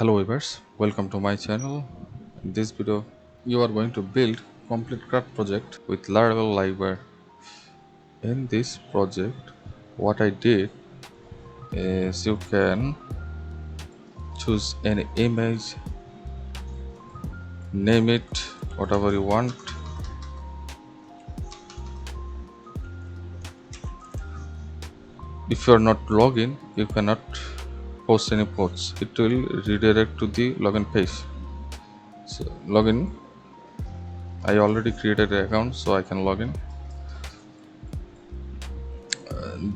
Hello viewers, welcome to my channel. In this video, you are going to build complete CRUD project with Laravel Livewire. In this project, what I did is you can choose any image, name it whatever you want. If you are not login, you cannot post any posts. It will redirect to the login page. So login. I already created an account, so I can log in.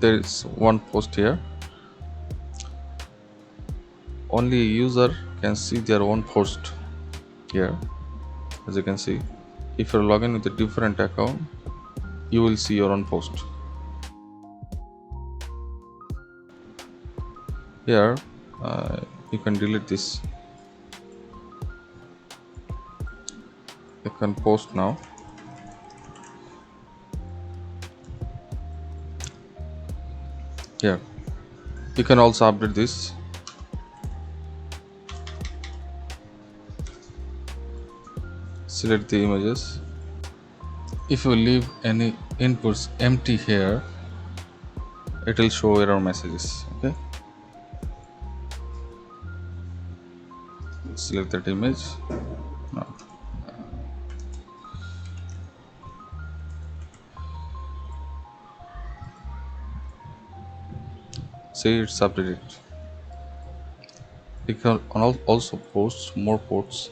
There is one post here. Only user can see their own post here. As you can see, if you're logging with a different account, you will see your own post here. You can delete this. You can post now. Here you can also update this. Select the images. If you leave any inputs empty here, it will show error messages. Okay, select that image. No. See, it's updated. You can also post more posts.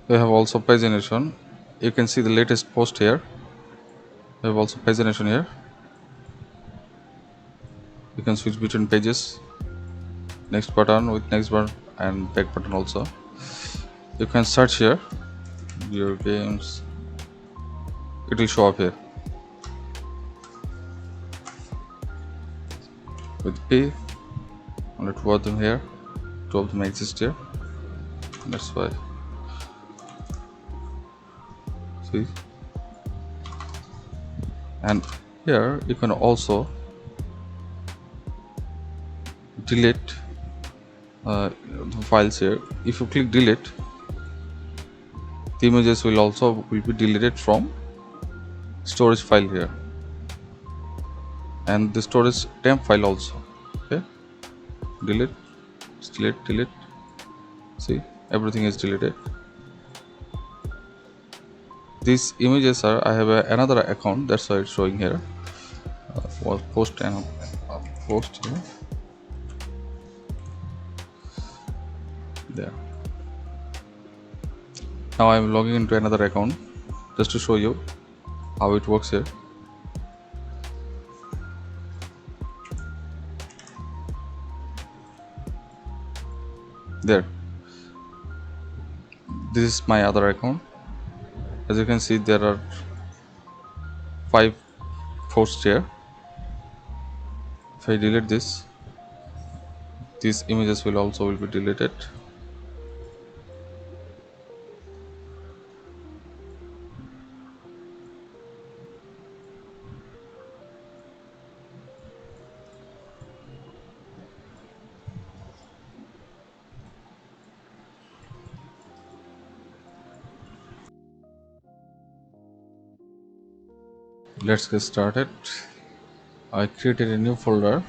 We have also pagination. You can see the latest post here. We have also pagination here. You can switch between pages, next button with next button and back button also. You can search here your games, it will show up here with P. Only two of them here, two of them exist here, that's why. See, and here you can also delete the files here. If you click delete, the images will be deleted from storage file here, and the storage temp file also. Okay, delete, delete. See, everything is deleted. These images are, I have another account, that's why it's showing here. Post and post here. There. Now I'm logging into another account just to show you how it works here. There. This is my other account. As you can see, there are 5 posts here. If I delete this, these images will be deleted. Let's get started. I created a new folder.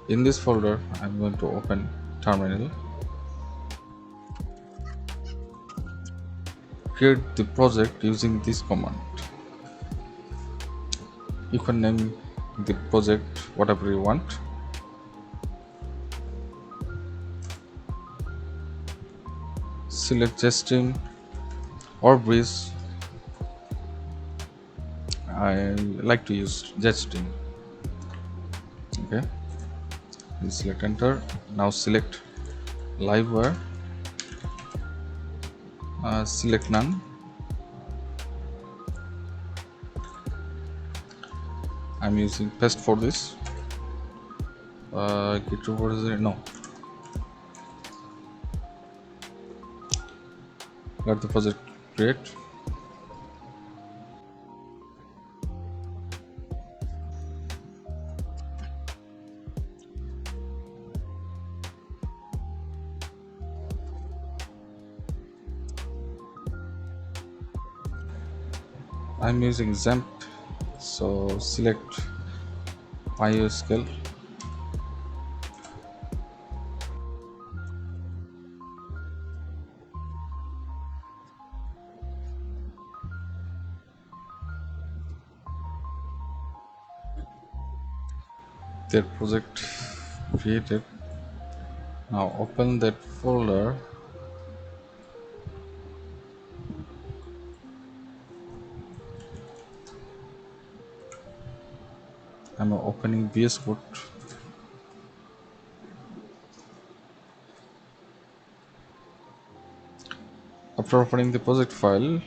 In this folder, I'm going to open terminal. Create the project using this command. You can name the project whatever you want. Select JStream or Breeze. I like to use JStream. Okay, you select enter. Now select Livewire. Select none. I'm using paste for this. Git repository, no. Got the project create. I'm using XAMPP, so select MySQL. Their project created. Now open that folder. I'm opening VS Code. After opening the project file,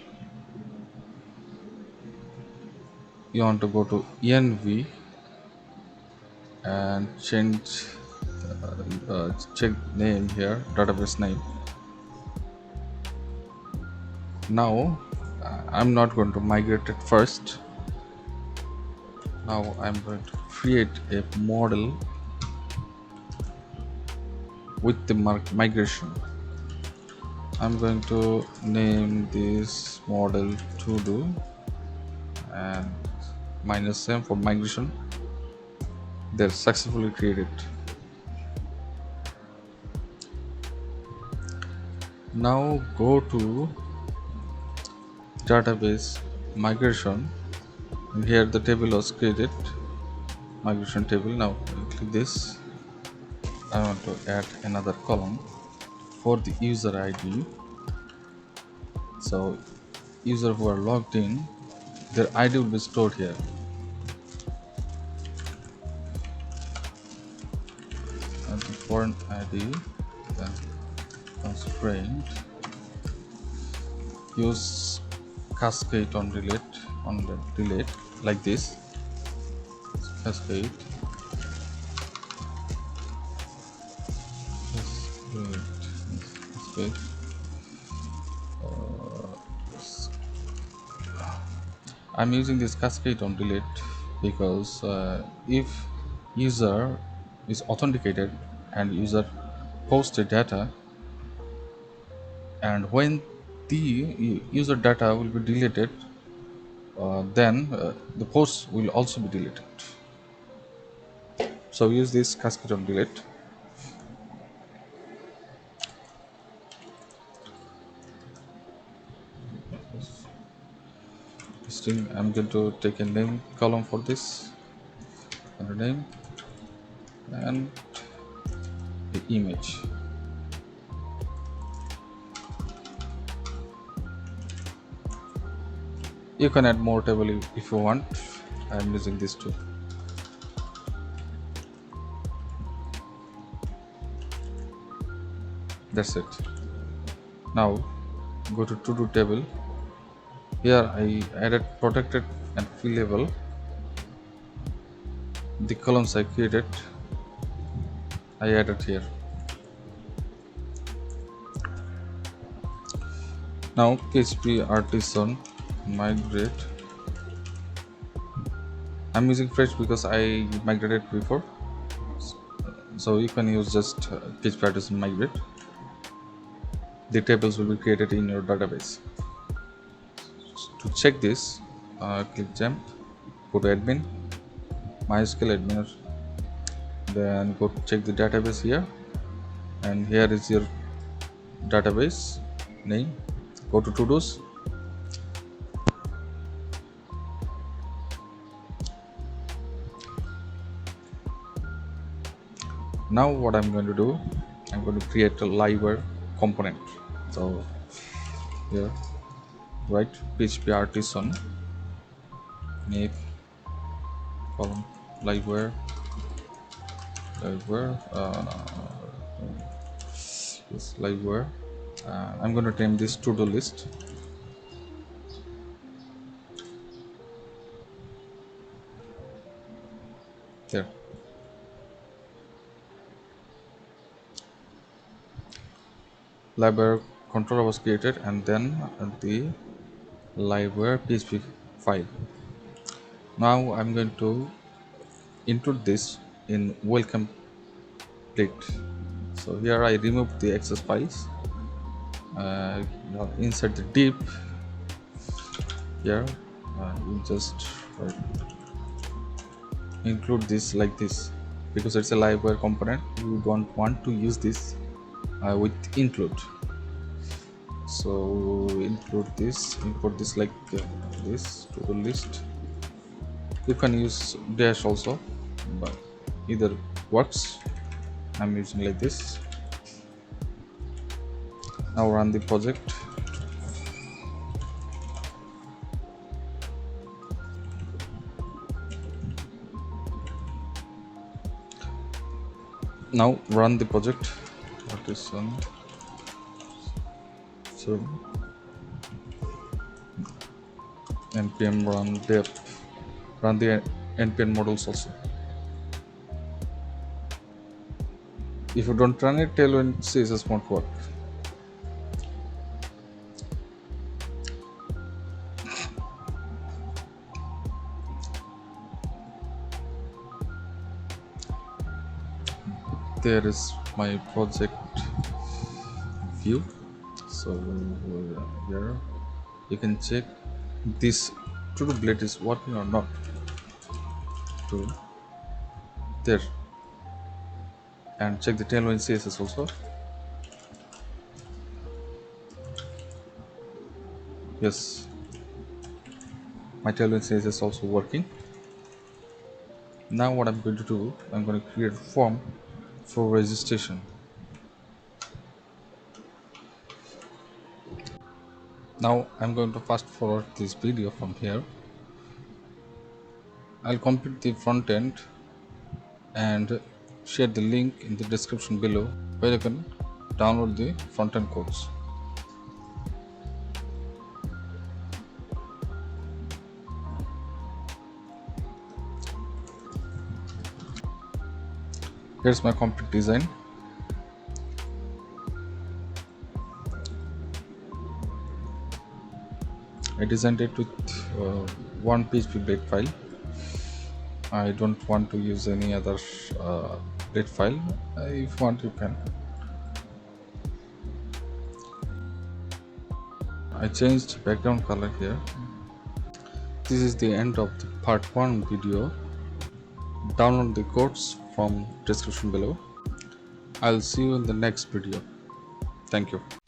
you want to go to env and change check name here, database name. Now I'm not going to migrate it first. Now I'm going to create a model with the migration. I'm going to name this model to do and -m for migration. They're successfully created. Now go to database migration, and here the table was created, migration table. Now click this. I want to add another column for the user ID. So user who are logged in, their ID will be stored here. And the foreign ID, then constraint, use cascade on the delete like this. Cascade, cascade. I'm using this cascade on delete because if user is authenticated and user posted data, and when the user data will be deleted, then the post will also be deleted. So use this cascade on delete. String, I'm going to take a name column for this, and a name and the image. You can add more table if you want. I'm using this too. That's it. Now go to to do table. Here I added protected and free label. The columns I created, I added here. Now PHP artisan migrate. I'm using fresh because I migrated before, so you can use just PHP artisan migrate. The tables will be created in your database. To check this, click XAMPP, go to admin, MySQL admin, then go check the database here, and here is your database name. Go to to-dos. Now what I'm going to do, I'm going to create a Livewire component. So here, write PHP artisan make column Livewire this Livewire. I'm going to name this to-do list. There. Livewire controller was created, and then the livewire php file. Now I'm going to include this in welcome plate. So here I remove the excess files. Now insert the div here. You just include this like this, because it's a livewire component. You don't want to use this with include. So include this, import this like this to the list. You can use dash also, but either works. I'm using like this. Now run the project. Now run the project. What is so npm run dev, run the npm models also. If you don't run it, tailwind css won't work. There is my project view. So here you can check this to-do blade is working or not. To there, and check the tailwind css also. Yes, my tailwind css is also working. Now what I'm going to do, I'm going to create a form for registration. Now I'm going to fast forward this video from here. I'll complete the front end and share the link in the description below, where you can download the front end codes. Here's my complete design. I designed it with one PHP blade file. I don't want to use any other blade file. If you want, you can. I changed background color here. This is the end of the part 1 video. Download the codes from description below. I'll see you in the next video. Thank you.